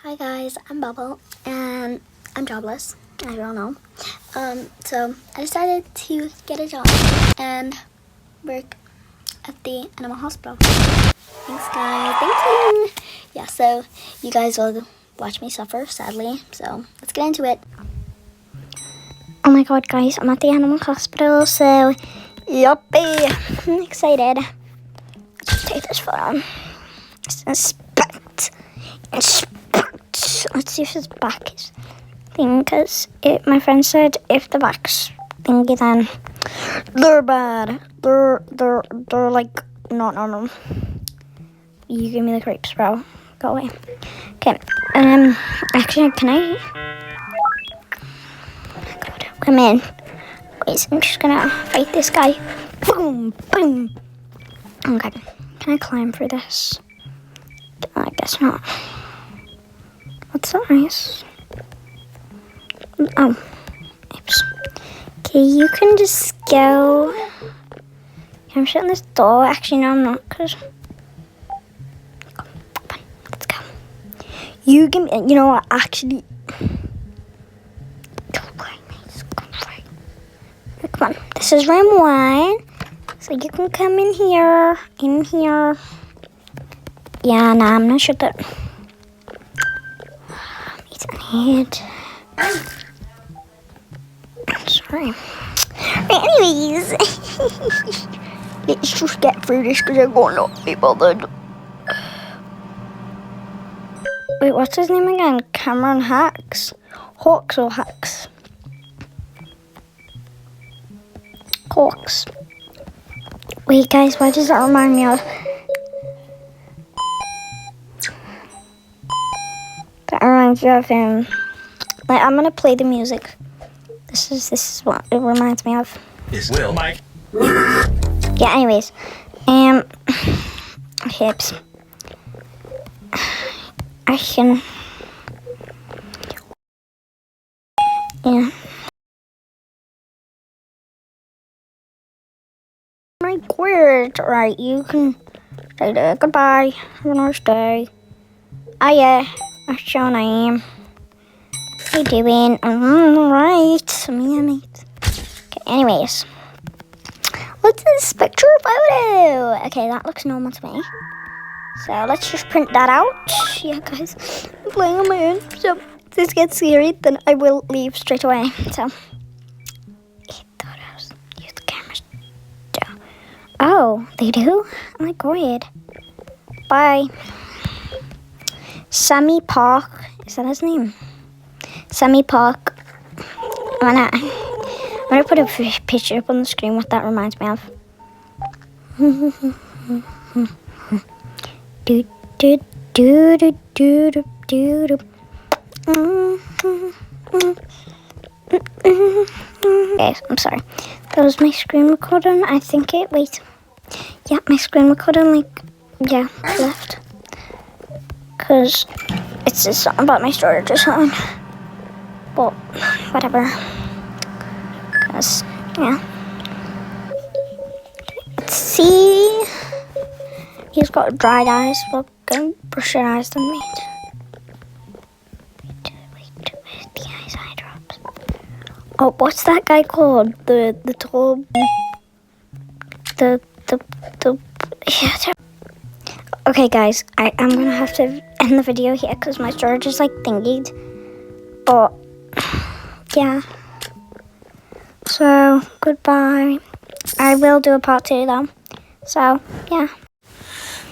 Hi guys, I'm Bubble and I'm jobless, as you all know. So I decided to get a job and work at the animal hospital. Thanks guys, thank you. Yeah, so you guys will watch me suffer, sadly. So let's get into it. Oh my god guys, I'm at the animal hospital, so yuppie, I'm excited. Let's just take this photo. Inspect. Let's see if his back is thing, because my friend said if the back's thingy, then they're bad. They're like not normal. You give me the creeps, bro. Go away. Okay. Actually, can I? God, come in. Wait, I'm just gonna fight this guy. Boom, boom. Okay. Can I climb for this? I guess not. What's that nice? Oh, oops. Okay, you can just go. I'm shutting this door. Actually, no, I'm not, because. Let's go. You give me. You know what? Actually. Come on. This is room 1. So you can come in here. Yeah, nah, I'm not sure that. Head. Sorry. Anyways, let's just get through this because I'm going to be bothered. Wait, what's his name again? Cameron Hawks? Hawks or Hacks? Hawks. Wait, guys, what does that remind me of? That reminds me of him. Like, I'm gonna play the music. This is what it reminds me of. It's Will. Mike. Yeah, anyways. Hips. I can. Yeah. My quit. Right, you can say that. Goodbye. Have a nice day. Oh yeah, that's your name. How you doing? Alright. Me, mate. Okay, anyways. What's this picture photo? Okay, that looks normal to me. So let's just print that out. Yeah, guys. I'm playing on my own. So if this gets scary, then I will leave straight away. So. Photos. Use the cameras. Oh, they do? Oh my god. Bye. Sammy Park. Is that his name? Sammy Park. I'm gonna put a picture up on the screen what that reminds me of. do do do do do do do. Okay, I'm sorry. That was my screen recording. I think it. Wait. Yeah, my screen recording. Like, yeah, left. Cause it's just something about my storage or something. But whatever. Cause yeah. Let's see. He's got dried eyes. Well, go brush your eyes then, mate. Wait, the eyes eye drops. Oh, what's that guy called? The tall. Yeah. Okay, guys, I'm gonna have to end the video here because my storage is like thingied. But yeah. So goodbye. I will do a part 2 though. So yeah.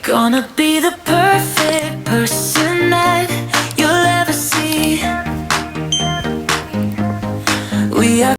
Gonna be the perfect person that